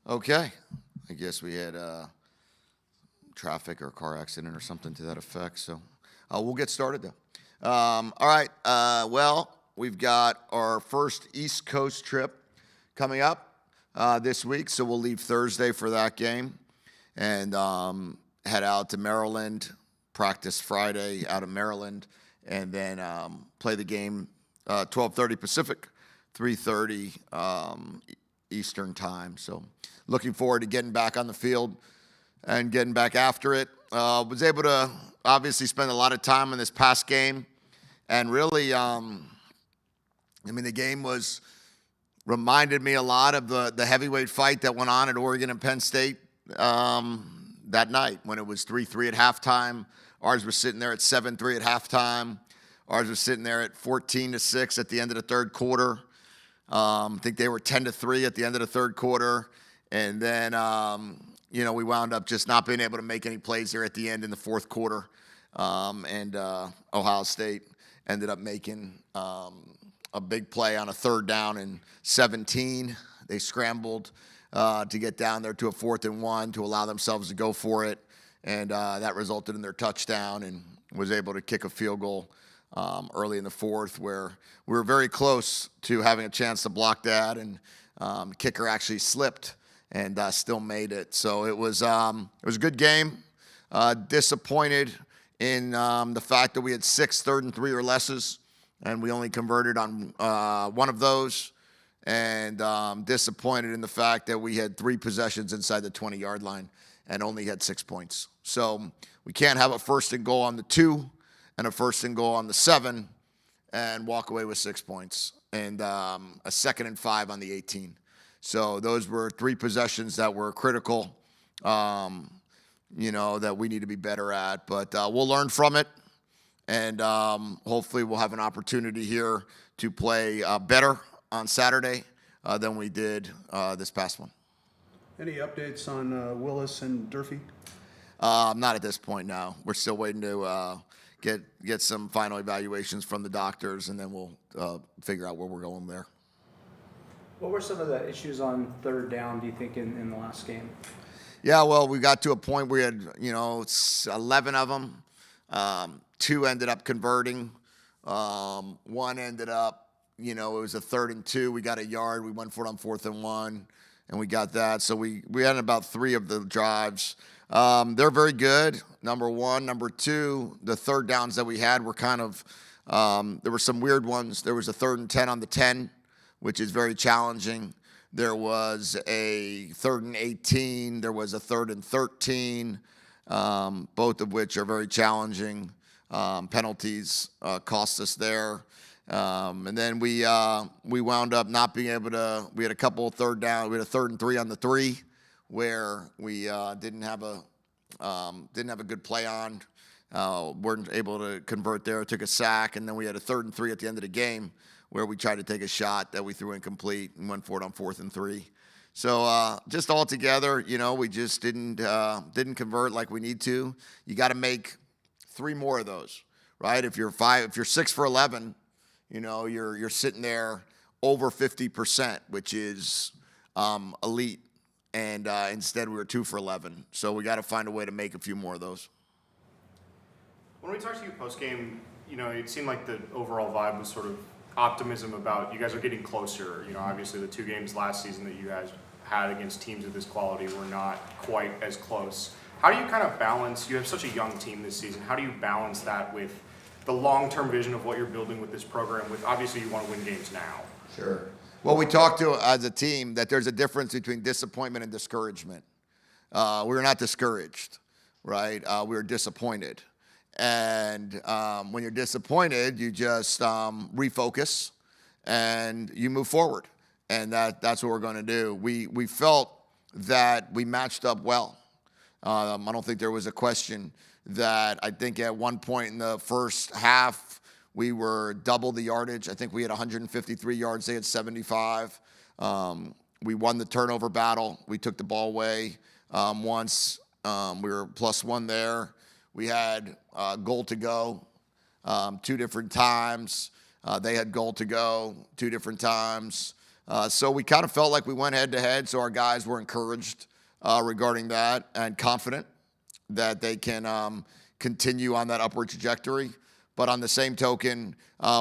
Okay. I guess we had traffic or car accident or something to that effect. So we'll get started though. All right. Well, we've got our first East Coast trip coming up this week. So we'll leave Thursday for that game and head out to Maryland, practice Friday out of Maryland, and then play the game 12:30 Pacific, 3:30 Eastern time. So looking forward to getting back on the field and getting back after it. Was able to obviously spend a lot of time on this past game, and really, the game reminded me a lot of the heavyweight fight that went on at Oregon and Penn State that night when it was 3-3 at halftime. Ours was sitting there at 7-3 at halftime. Ours was sitting there at 14-6 at the end of the third quarter. I think they were 10-3 at the end of the third quarter. And then, we wound up just not being able to make any plays there at the end in the fourth quarter. And Ohio State ended up making a big play on a third down and 17. They scrambled to get down there to a 4th and 1 to allow themselves to go for it. And that resulted in their touchdown and was able to kick a field goal early in the fourth, where we were very close to having a chance to block that, and the kicker actually slipped and still made it. So it was a good game. Disappointed in the fact that we had 6 3rd and 3 or lesses, and we only converted on one of those. And disappointed in the fact that we had 3 possessions inside the 20-yard line and only had 6 points. So we can't have a 1st and goal on the 2 and a 1st and goal on the 7 and walk away with 6 points, and a 2nd and 5 on the 18. So those were 3 possessions that were critical, that we need to be better at. But we'll learn from it, and hopefully we'll have an opportunity here to play better on Saturday than we did this past one. Any updates on Willis and Durfee? Not at this point, no. We're still waiting to get some final evaluations from the doctors, and then we'll figure out where we're going there. What were some of the issues on third down, do you think, in the last game? Yeah, well, we got to a point where we had, 11 of them. 2 ended up converting. 1 ended up, it was a 3rd and 2. We got a yard. We went for it on 4th and 1, and we got that. So we had about 3 of the drives. They're very good, number 1. Number 2, the third downs that we had were kind of, there were some weird ones. There was a 3rd and 10 on the 10, which is very challenging. There was a 3rd and 18. There was a 3rd and 13, both of which are very challenging. Penalties cost us there. And then we wound up not being able to. We had a couple of third down. We had a 3rd and 3 on the 3, where we didn't have a good play on. Weren't able to convert there. Took a sack, and then we had a 3rd and 3 at the end of the game, where we tried to take a shot that we threw incomplete and went for it on 4th and 3. So just all together, we just didn't convert like we need to. You got to make 3 more of those, right? If you're 6 for 11, you're sitting there over 50%, which is elite. And instead, we were 2 for 11. So we got to find a way to make a few more of those. When we talked to you post-game, it seemed like the overall vibe was sort of optimism about you guys are getting closer. Obviously the 2 games last season that you guys had against teams of this quality were not quite as close. How do you kind of balance, you have such a young team this season, how do you balance that with the long-term vision of what you're building with this program, with obviously you want to win games now? Sure. Well, we talked to as a team that there's a difference between disappointment and discouragement. We were not discouraged, right? We were disappointed. And when you're disappointed, you just refocus and you move forward. And that's what we're going to do. We felt that we matched up well. I don't think there was a question that I think at one point in the first half, we were double the yardage. I think we had 153 yards. They had 75. We won the turnover battle. We took the ball away once. We were +1 there. We had goal to go 2 different times. They had goal to go 2 different times. So we kind of felt like we went head-to-head, so our guys were encouraged regarding that and confident that they can continue on that upward trajectory. But on the same token,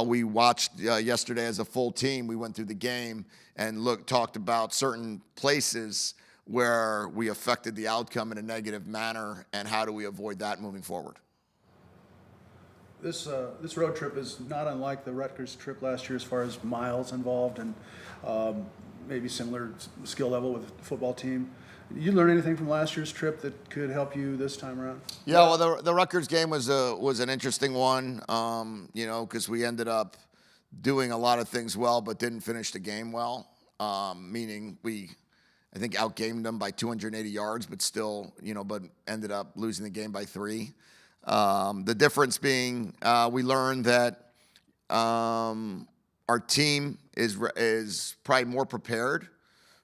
we watched yesterday as a full team. We went through the game and talked about certain places where we affected the outcome in a negative manner, and how do we avoid that moving forward. This road trip is not unlike the Rutgers trip last year as far as miles involved and maybe similar skill level with the football team. You learn anything from last year's trip that could help you this time around? Yeah, well, the Rutgers game was an interesting one, because we ended up doing a lot of things well, but didn't finish the game well. Meaning I think outgamed them by 280 yards, but still, but ended up losing the game by 3. The difference being, we learned that our team is probably more prepared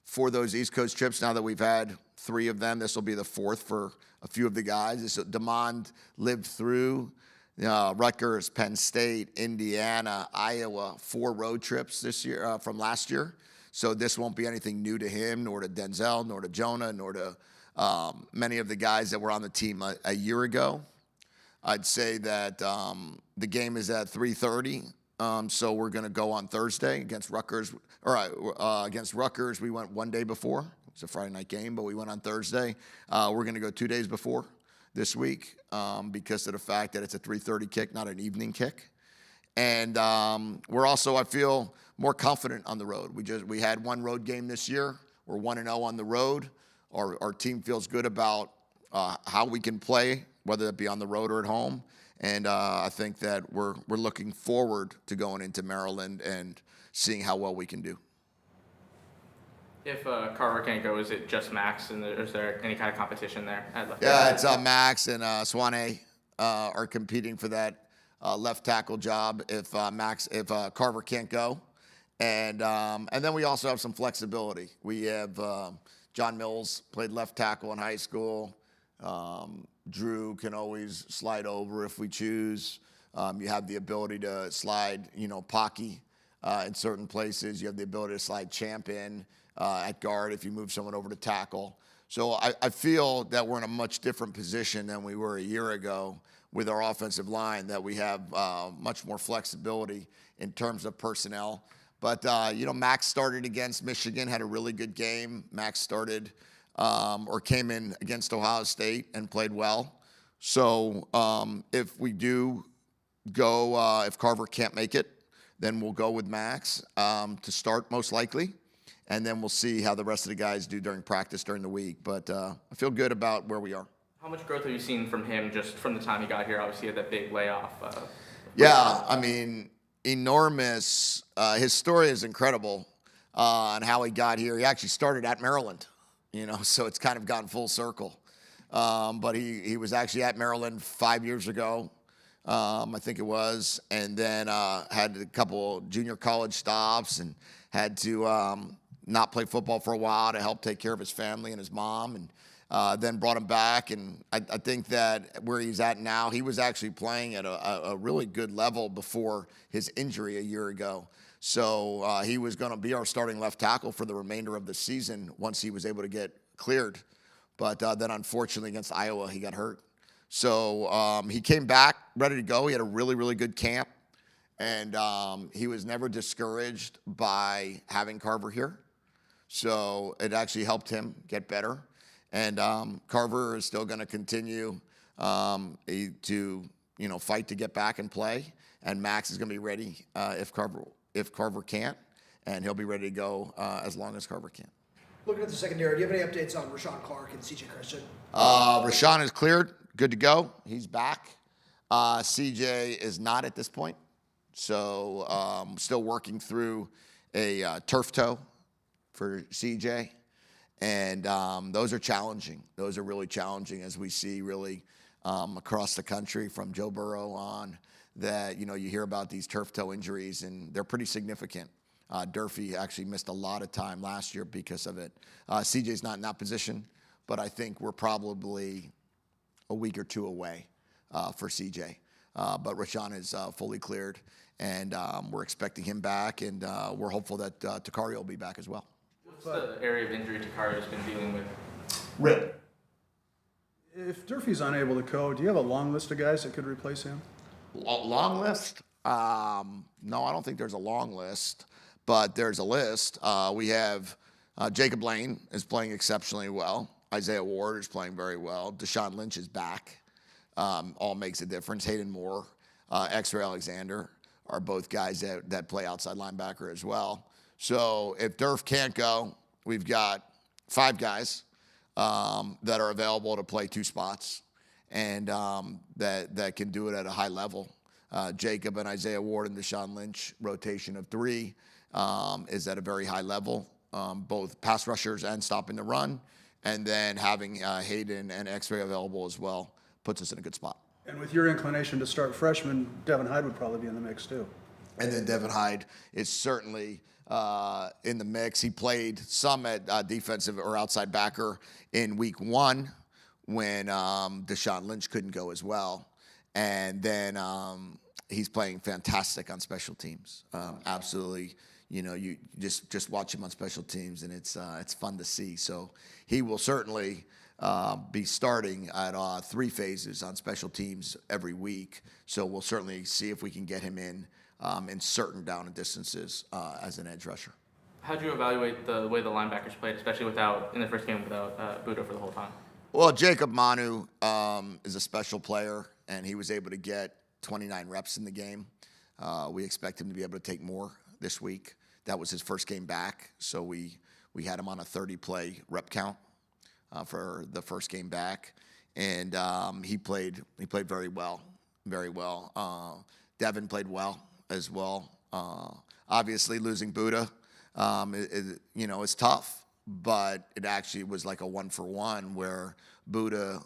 for those East Coast trips now that we've had 3 of them. This will be the 4th for a few of the guys. Demond lived through Rutgers, Penn State, Indiana, Iowa, 4 road trips this year from last year. So this won't be anything new to him, nor to Denzel, nor to Jonah, nor to many of the guys that were on the team a year ago. I'd say that the game is at 3:30, so we're going to go on Thursday against Rutgers. Against Rutgers, we went one day before. It was a Friday night game, but we went on Thursday. We're going to go 2 days before this week because of the fact that it's a 3:30 kick, not an evening kick. And we're also, I feel, more confident on the road. We had one road game this year. We're 1-0 on the road. Our team feels good about how we can play, whether it be on the road or at home. And I think that we're looking forward to going into Maryland and seeing how well we can do. If Carver can't go, is it just Max, and is there any kind of competition there at left Yeah, tackle? it's Max and Swanee are competing for that left tackle job if Carver can't go. And then we also have some flexibility. We have John Mills played left tackle in high school. Drew can always slide over if we choose. You have the ability to slide, Pocky in certain places. You have the ability to slide Champ in at guard if you move someone over to tackle. So I feel that we're in a much different position than we were a year ago with our offensive line, that we have much more flexibility in terms of personnel. But, Max started against Michigan, had a really good game. Max started came in against Ohio State and played well. So if we do go, if Carver can't make it, then we'll go with Max to start most likely. And then we'll see how the rest of the guys do during practice during the week. But I feel good about where we are. How much growth have you seen from him just from the time he got here? Obviously, he had that big layoff. Yeah, I mean, enormous. His story is incredible on how he got here. He actually started at Maryland, so it's kind of gone full circle. But he was actually at Maryland 5 years ago, I think it was, and then had a couple junior college stops and had to not play football for a while to help take care of his family and his mom, and then brought him back. And I think that where he's at now, he was actually playing at a really good level before his injury a year ago. So he was going to be our starting left tackle for the remainder of the season once he was able to get cleared. But then unfortunately against Iowa, he got hurt. So he came back ready to go. He had a really, really good camp. And he was never discouraged by having Carver here. So it actually helped him get better. And Carver is still going to continue to fight to get back and play. And Max is going to be ready if Carver can't, and he'll be ready to go as long as Carver can. Looking at the secondary, do you have any updates on Rashawn Clark and CJ Christian? Rashawn is cleared, good to go. He's back. CJ is not at this point, so still working through a turf toe for CJ. And those are challenging. Those are really challenging, as we see really across the country from Joe Burrow on, that, you hear about these turf toe injuries, and they're pretty significant. Durfee actually missed a lot of time last year because of it. CJ's not in that position, but I think we're probably a week or two away for CJ. but Rashawn is fully cleared, and we're expecting him back, and we're hopeful that Takario will be back as well. What's the area of injury Takario's been dealing with? Rip. If Durfee's unable to go, do you have a long list of guys that could replace him? Long list? No, I don't think there's a long list, but there's a list. We have Jacob Lane is playing exceptionally well. Isaiah Ward is playing very well. Deshaun Lynch is back. All makes a difference. Hayden Moore, X-Ray Alexander are both guys that play outside linebacker as well. So if Durf can't go, we've got 5 guys that are available to play 2 spots and that can do it at a high level. Jacob and Isaiah Ward and Deshaun Lynch rotation of 3 is at a very high level, both pass rushers and stopping the run. And then having Hayden and X-Ray available as well puts us in a good spot. And with your inclination to start freshman, Devin Hyde would probably be in the mix too. And then Devin Hyde is certainly in the mix. He played some at defensive or outside backer in week 1 when Deshaun Lynch couldn't go as well. And then he's playing fantastic on special teams. Absolutely. You just watch him on special teams, and it's fun to see. So he will certainly be starting at 3 phases on special teams every week. So we'll certainly see if we can get him in certain down and distances as an edge rusher. How do you evaluate the way the linebackers played, especially in the first game without Buddha for the whole time? Well, Jacob Manu is a special player, and he was able to get 29 reps in the game. We expect him to be able to take more this week. That was his first game back, so we had him on a 30-play rep count for the first game back, and he played very well, very well. Devin played well as well. Obviously, losing Buddha, is tough, but it actually was like a 1-for-1 where Buddha,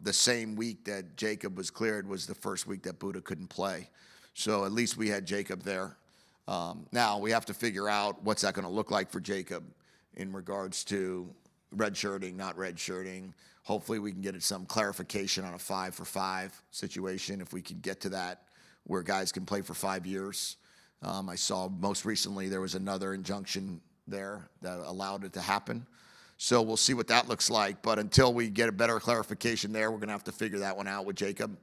the same week that Jacob was cleared was the first week that Buddha couldn't play. So at least we had Jacob there. Now we have to figure out what's that going to look like for Jacob in regards to redshirting, not redshirting. Hopefully we can get some clarification on a 5-for-5 situation if we can get to that where guys can play for 5 years. I saw most recently there was another injunction there that allowed it to happen. So we'll see what that looks like. But until we get a better clarification there, we're going to have to figure that one out with Jacob.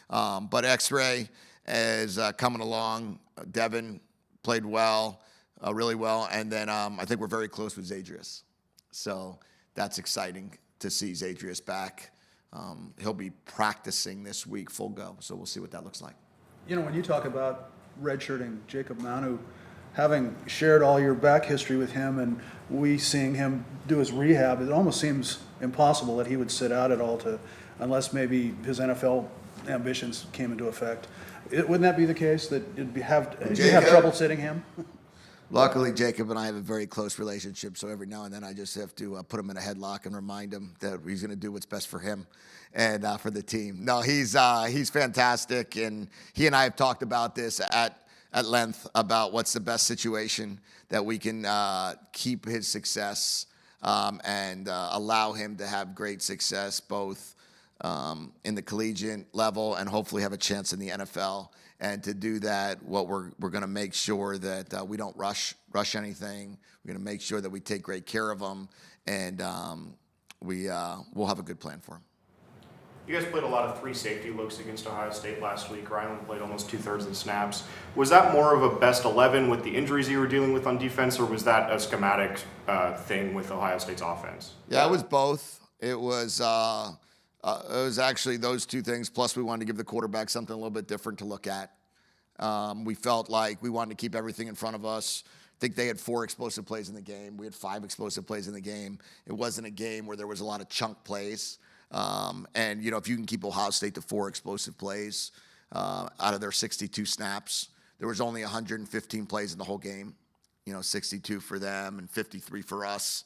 But X-Ray is coming along. Devin played well, really well. And then I think we're very close with Zadrius. So that's exciting to see Zadrius back. He'll be practicing this week full go. So we'll see what that looks like. When you talk about redshirting Jacob Manu, having shared all your back history with him and we seeing him do his rehab, it almost seems impossible that he would sit out at all unless maybe his NFL ambitions came into effect. Wouldn't that be the case, that you'd have trouble sitting him? Luckily, Jacob and I have a very close relationship, so every now and then I just have to put him in a headlock and remind him that he's going to do what's best for him and for the team. No, he's fantastic, and he and I have talked about this at length about what's the best situation that we can keep his success and allow him to have great success both in the collegiate level and hopefully have a chance in the NFL. And to do that, what we're going to make sure that we don't rush anything. We're going to make sure that we take great care of him, and we'll have a good plan for him. You guys played a lot of 3 safety looks against Ohio State last week. Ryan played almost 2/3 of the snaps. Was that more of a best 11 with the injuries you were dealing with on defense, or was that a schematic thing with Ohio State's offense? Yeah, it was both. It was actually those 2 things, plus we wanted to give the quarterback something a little bit different to look at. We felt like we wanted to keep everything in front of us. I think they had 4 explosive plays in the game. We had 5 explosive plays in the game. It wasn't a game where there was a lot of chunk plays. And, if you can keep Ohio State to 4 explosive plays out of their 62 snaps, there was only 115 plays in the whole game, 62 for them and 53 for us,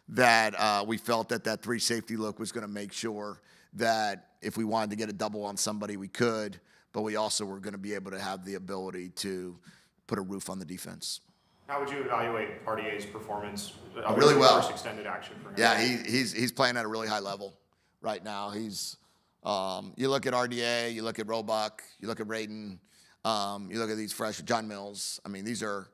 that we felt that 3 safety look was going to make sure that if we wanted to get a double on somebody, we could, but we also were going to be able to have the ability to put a roof on the defense. How would you evaluate Partier's performance? Really well. First extended action for him. Yeah, he's playing at a really high level right now. He's You look at RDA, you look at Roebuck, you look at Braden, you look at these fresh John Mills. I mean, these are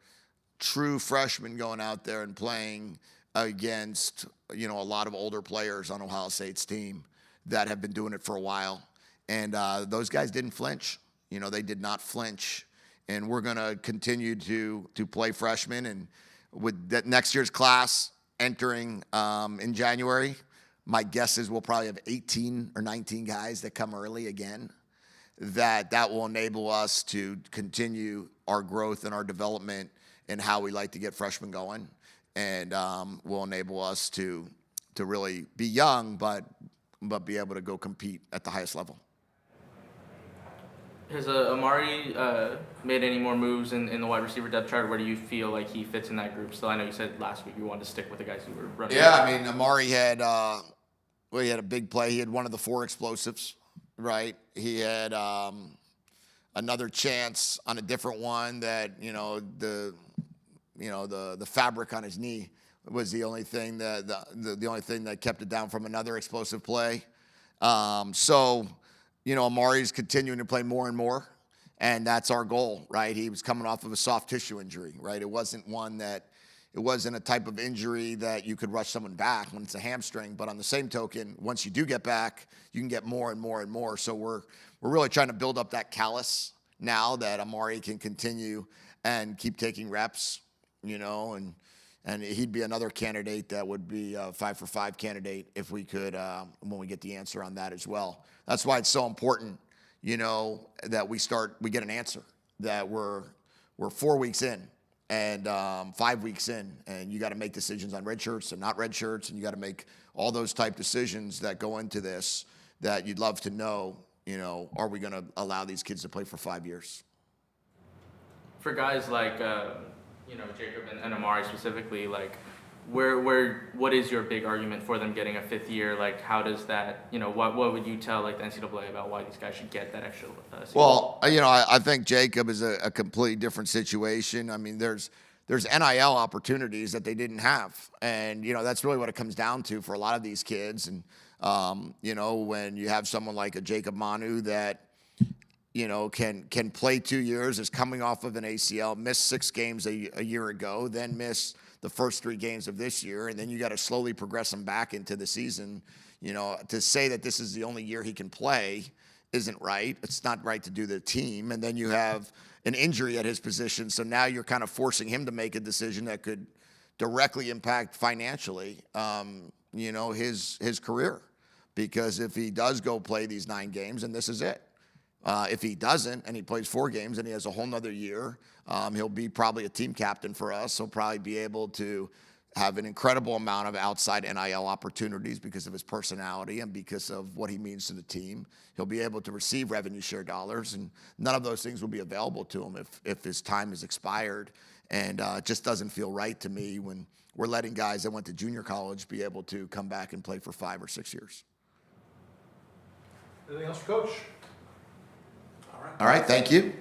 true freshmen going out there and playing against, a lot of older players on Ohio State's team that have been doing it for a while. And those guys didn't flinch. They did not flinch. And we're going to continue to play freshmen. And with that next year's class entering in January, my guess is we'll probably have 18 or 19 guys that come early again. That will enable us to continue our growth and our development and how we like to get freshmen going, and will enable us to really be young, but be able to go compete at the highest level. Has Amari made any more moves in the wide receiver depth chart? Where do you feel like he fits in that group still? I know you said last week you wanted to stick with the guys you were running. Yeah, I mean, Amari had he had a big play. He had one of the 4 explosives, right? He had another chance on a different one that the fabric on his knee was the only thing that the only thing that kept it down from another explosive play. Amari's continuing to play more and more, and that's our goal, right? He was coming off of a soft tissue injury, right? It wasn't a type of injury that you could rush someone back when it's a hamstring. But on the same token, once you do get back, you can get more and more and more. So we're really trying to build up that callus now that Amari can continue and keep taking reps, and he'd be another candidate that would be a 5-for-5 candidate if we could, when we get the answer on that as well. That's why it's so important, that we get an answer, that we're 4 weeks in and 5 weeks in, and you got to make decisions on red shirts and not red shirts, and you got to make all those type decisions that go into this that you'd love to know, are we going to allow these kids to play for 5 years? For guys like Jacob and Amari specifically, like what is your big argument for them getting a 5th year? Like, how does that, what would you tell like the NCAA about why these guys should get that extra season? Well, I think Jacob is a completely different situation. I mean, there's NIL opportunities that they didn't have, and that's really what it comes down to for a lot of these kids. And when you have someone like a Jacob Manu that can play 2 years, is coming off of an ACL, missed 6 games a year ago, then missed the first 3 games of this year, and then you got to slowly progress him back into the season. To say that this is the only year he can play isn't right. It's not right to do the team. And then you have an injury at his position, so now you're kind of forcing him to make a decision that could directly impact financially, his career. Because if he does go play these 9 games, and this is it. If he doesn't, and he plays 4 games, and he has a whole nother year, he'll be probably a team captain for us. He'll probably be able to have an incredible amount of outside NIL opportunities because of his personality and because of what he means to the team. He'll be able to receive revenue share dollars, and none of those things will be available to him if his time is expired. And it just doesn't feel right to me when we're letting guys that went to junior college be able to come back and play for 5 or 6 years. Anything else for Coach? All right, thank you.